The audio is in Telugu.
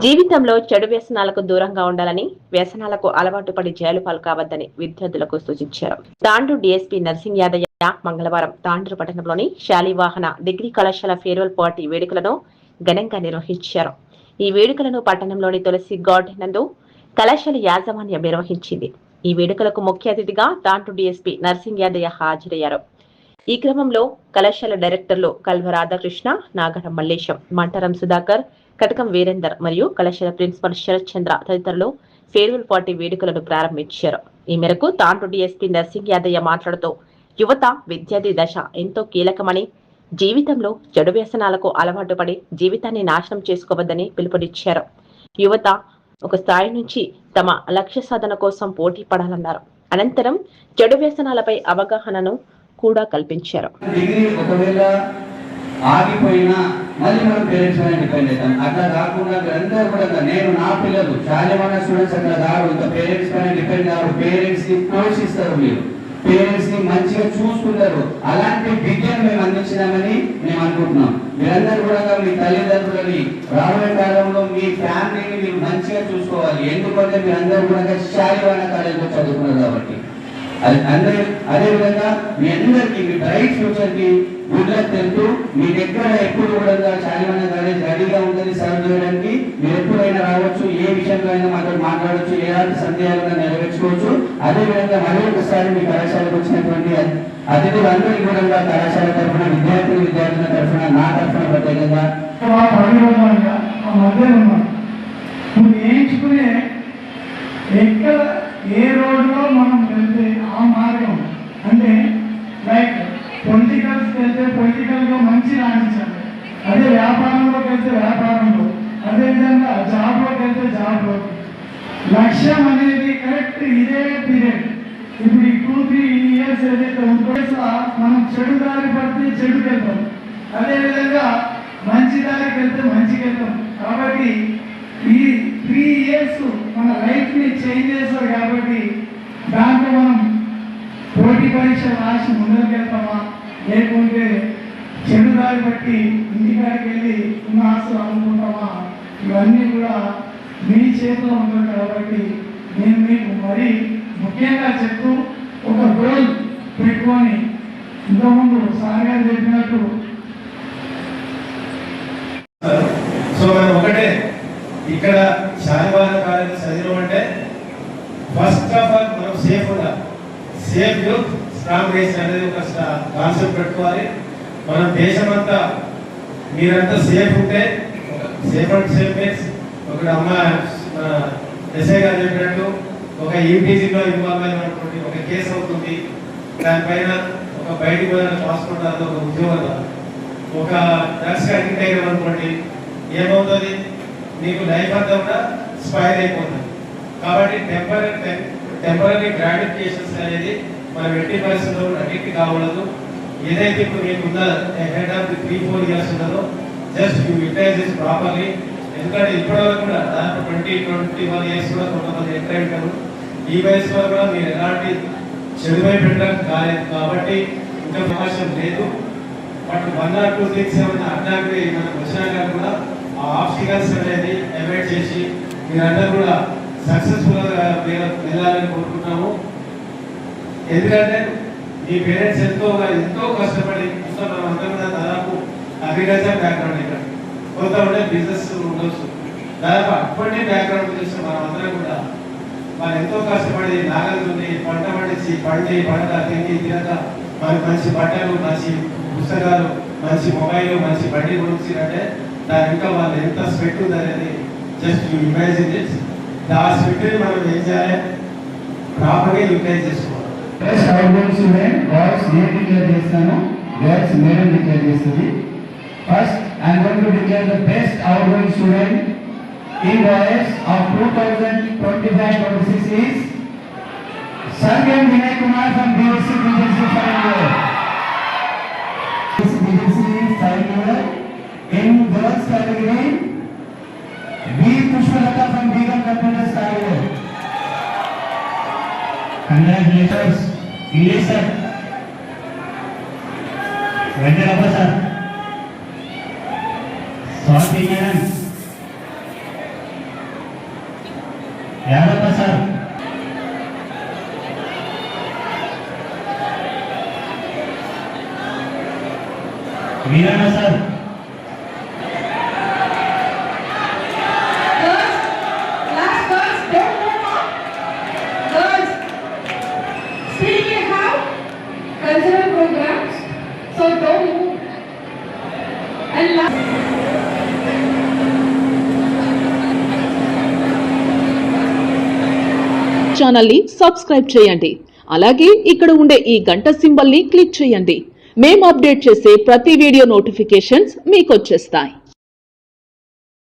జీవితంలో చెడు వ్యసనాలకు దూరంగా ఉండాలని, వ్యసనాలకు అలవాటు పడి జైలు పాలు కావద్దని విద్యార్థులకు సూచించారు. తాండ్రు డీఎస్పీ నర్సింగ్ యాదయ్య మంగళవారం తాండ్రు పట్టణంలోని శాలివాహన డిగ్రీ కళాశాల ఫేర్వెల్ పార్టీ వేడుకలను ఘనంగా నిర్వహించారు. ఈ వేడుకలను పట్టణంలోని తులసి గార్డెన్ నందు కళాశాల యాజమాన్యం నిర్వహించింది. ఈ వేడుకలకు ముఖ్య అతిథిగా తాండ్రు డీఎస్పీ నర్సింగ్ యాదయ్య హాజరయ్యారు. ఈ క్రమంలో కళాశాల డైరెక్టర్లు కల్వ రాధాకృష్ణ, నాగరం మల్లేశం, మంటరం సుధాకర్, కటకం వీరేందర్ మరియు కళాశాల ప్రిన్సిపల్ శరత్ చంద్ర తదితరులు ఫేర్వెల్ పార్టీ వేడుకలను ప్రారంభించారు. ఈ మేరకు తాండ్రు డీఎస్పీ నర్సింగ్ యాదయ్య మాట్లాడుతూ యువత విద్యార్థి దశ ఎంతో కీలకమని, జీవితంలో చెడు వ్యసనాలకు అలవాటు పడి జీవితాన్ని నాశనం చేసుకోవద్దని పిలుపునిచ్చారు. యువత ఒక స్థాయి నుంచి తమ లక్ష్య సాధన కోసం పోటీ పడాలన్నారు. అనంతరం చెడు వ్యసనాలపై అవగాహనను కూడా కల్పించారు. ఆగిపోయినా మళ్ళీ మనం పేరెంట్స్ పైన డిపెండ్ అవుతాం. అట్లా కాకుండా అందరూ కూడా నేను నా పిల్లలు చాలా మంది స్టూడెంట్స్ అట్లా కాదు, ఇంకా పేరెంట్స్ పైన డిపెండ్ కాదు. పేరెంట్స్ ని పోషిస్తారు, మీరు పేరెంట్స్ ని మంచిగా చూసుకుంటారు. అలాంటి విద్యను మేము అందించినామని మేము అనుకుంటున్నాం. మీరందరూ కూడా మీ తల్లిదండ్రులని రాబోయే కాలంలో మీ ఫ్యామిలీని మీరు మంచిగా చూసుకోవాలి. ఎందుకంటే మీరందరూ కూడా శాలివాహన కాలేజీలో చదువుకున్నారు కాబట్టి. అదేవిధంగా మీ అందరికీ మీ బ్రైట్ ఫ్యూచర్ కి గుడ్ లక్ తెలుపుతూ మీ దగ్గర ఎప్పుడు కూడా శాలివాహన కాలేజ్ రెడీగా ఉంటుంది సర్వ్ చేయడానికి. మీరు ఎప్పుడైనా రావచ్చు, ఏ విషయంలో అయినా మాతో మాట్లాడవచ్చు, ఎలాంటి సందేహాలను నెరవేర్చుకోవచ్చు. అదేవిధంగా మరీ ఒకసారి మీ కళాశాలకు వచ్చినటువంటి అతిథులందరికీ కూడా కళాశాల తరఫున విద్యార్థుల తరఫున నా తరఫున ప్రత్యేకంగా నేర్చుకునే ఎక్కడ ఏ రోడ్లో మనం వెళ్తే ఆ మార్గం అంటే లైక్ పొలిటికల్స్కి వెళ్తే పొలిటికల్గా మంచి రాణించాలి, అదే వ్యాపారంలోకి వెళ్తే వ్యాపారంలో, అదేవిధంగా జాబ్లోకి వెళ్తే జాబ్లోకి. లక్ష్యం అనేది కరెక్ట్ ఇదే పీరియడ్. ఇప్పుడు ఈ 2-3 ఇయర్స్ ఏదైతే ఉంటుందో మనం చెడు దారి పడితే చెడుకి వెళ్తాం, అదేవిధంగా మంచి దారికి వెళ్తే మంచికి వెళ్తాం. కాబట్టి ఈ 3 ఇయర్స్ మన లైఫ్ని చేంజ్ చేస్తారు. కాబట్టి దాంట్లో మనం పోటీ పరీక్ష రాసి ముందరికి వెళ్తామా, లేకుంటే చెడు దారి బట్టి ఇంటికాడికి వెళ్ళి ఉన్న ఆస్తులు అమ్ముకుంటామా, ఇవన్నీ కూడా మీ చేతిలో ఉంటుంది. కాబట్టి నేను మీకు మరీ ముఖ్యంగా చెప్తూ ఒక గోల్ పెట్టుకొని ఇంతకుముందు సార్ గారు చెప్పినట్టు ఒకటే ఇక్కడ శాలివాహన కాలేజ్ చదివడం అంటే ఫస్ట్ ఆఫ్ ఆల్ మనం సేఫ్ ఉండాలి. సేఫ్ యూత్ స్ట్రాంగ్ నేషన్ అనేది ఒక కాన్సెప్ట్ పెట్టుకోవాలి. మనం దేశమంతా మీరంతా సేఫ్ ఉంటే సేఫ్ అండ్ సేఫ్ మీన్స్ ఒక అమ్మ ఎస్ఐ గారు చెప్పినట్టు ఒక యూపీజీలో ఇన్వాల్వ్ అయినటువంటి ఒక కేసు అవుతుంది, దానిపైన ఒక బయటికి పోయిన పాస్పోర్ట్ ఒక ఉద్యోగం ఒక డ్రగ్స్ అడిక్ట్ అయినాం అనుకోండి, ఏమవుతుంది మీకు లైఫ్ అంతా కూడా స్పైర్ అయిపోతుంది. కాబట్టి టెంపరీ గ్రాటిఫికేషన్స్ అనేది మనం ఎట్టి పరిస్థితుల్లో అడిక్ట్ కావడదు. ఏదైతే ఇప్పుడు మీకు ఉన్న హెడ్ ఆఫ్ ది 3-4 ఇయర్స్ ఉన్నదో just you utilize this properly. ఎందుకంటే ఇప్పటివరకు కూడా దాదాపు 20-21 ఇయర్స్ కూడా కొంతమంది ఎంటర్ అయ్యారు. ఈ వయసులో కూడా మీరు ఎలాంటి చెడుపై పెట్టడం కాలేదు. కాబట్టి ఇంకా అవకాశం లేదు. బట్ 1 or 2 థింగ్స్ ఏమన్నా అడ్డాకి మనకు వచ్చినాక కూడా ఆ ఆబ్స్టికల్స్ అనేది అవాయిడ్ చేసి మీరందరూ కూడా సక్సెస్ఫుల్గా వెళ్ళాలని కోరుకుంటున్నాము. ఎందుకంటే మీ పేరెంట్స్ ఎంతో కష్టపడి మనం అందరం కూడా దాదాపు అగ్రికల్చర్ బ్యాక్గ్రౌండ్, ఇక్కడ కొంత ఉండే బిజినెస్ ఉండొచ్చు, దాదాపు అప్పటి బ్యాక్గ్రౌండ్ చూసిన మనం అందరం కూడా వాళ్ళు ఎంతో కష్టపడి నాగలుంది పంట పండించి పంట తినక మనకి మంచి బట్టలు, మంచి పుస్తకాలు, మంచి మొబైల్, మంచి బండి గురించి అంటే దాని ఇంకా వాళ్ళు ఎంత స్వెట్ ఉంది అనేది జస్ట్ యూ ఇమాజిన్ ఇట్. ఆ స్వెట్ని మనం ఏం చేయాలి, ప్రాపర్గా యూటిలైజ్ చేసుకోవాలి. బెస్ట్ అవుట్గోయింగ్ స్టూడెంట్ బాయ్స్ నేను డిక్లేర్ చేస్తాను, గర్ల్స్ మేడం డిక్లేర్ చేస్తుంది. First I'm going to declare the best outgoing student in boys of 2025-26 is Sargam Vinay Kumar from BSc final year. BSc final year. In girls category, B. Pushpalata from Begum Computers Career. Congratulations, English sir. Venkatappa sir. Swati madam. Yadappa sir Veeranna sir Last girls, don't move on. Girls, still we have cultural programs, so don't move. And last. Channel ని సబ్స్క్రైబ్ చేయండి. అలాగే ఇక్కడ ఉండే ఈ గంట సింబల్ ని క్లిక్ చేయండి. మేము అప్డేట్ చేసే ప్రతి వీడియో నోటిఫికేషన్స్ మీకు వచ్చేస్తాయి.